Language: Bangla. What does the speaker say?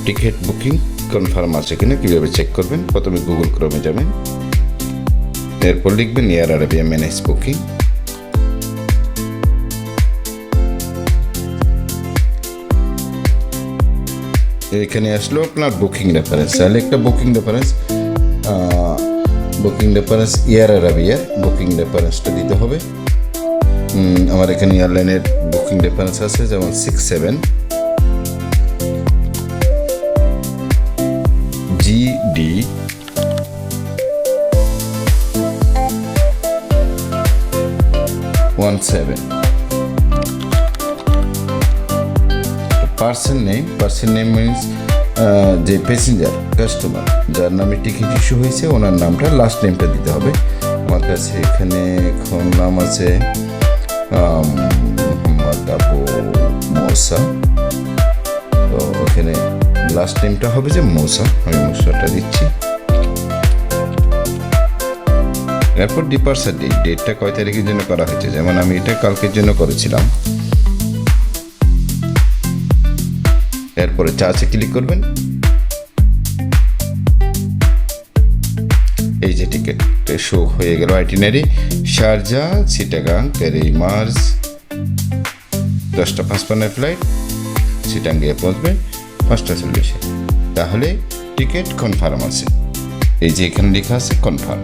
টিকিট বুকিং কনফার্ম আছে কিনা কীভাবে চেক করবেন? প্রথমে গুগল ক্রোমে যাবেন, এরপর লিখবেন এয়ার আরাবিয়া ম্যানেজ বুকিং। এখানে আসলো আপনার বুকিং রেফারেন্স, তাহলে একটা বুকিং রেফারেন্স এয়ার আরাবিয়ার বুকিং রেফারেন্সটা দিতে হবে। আমার এখানে এয়ারলাইনের বুকিং রেফারেন্স আছে, যেমন 67 GD 17। পার্সন নেম মিনস যে প্যাসেঞ্জার কাস্টমার যার নামে টিকিট ইস্যু হয়েছে ওনার নামটা, লাস্ট নেমটা দিতে হবে। আমার কাছে এখানে এখন নাম আছে মোহাম্মদ আবু মৌসা, তো ওখানে লাস্ট নেমটা হবে যে মৌসা, আমি মৌসাটা দিচ্ছি। এরপর ডিপার্চার ডেটটা কয় তারিখের জন্য করা হয়েছে, যেমন আমি এটা কালকের জন্য করেছিলাম। এরপরে চার্জে ক্লিক করবেন, এই যে টিকিট শো হয়ে গেল। আইটিনারি শারজা চিটাগাং তেরোই মার্চ 10:55 ফ্লাইট, চিটাং গিয়ে পৌঁছবে 5:40। তাহলে টিকিট কনফার্ম আছে, এই যে এখানে লেখা আছে কনফার্ম।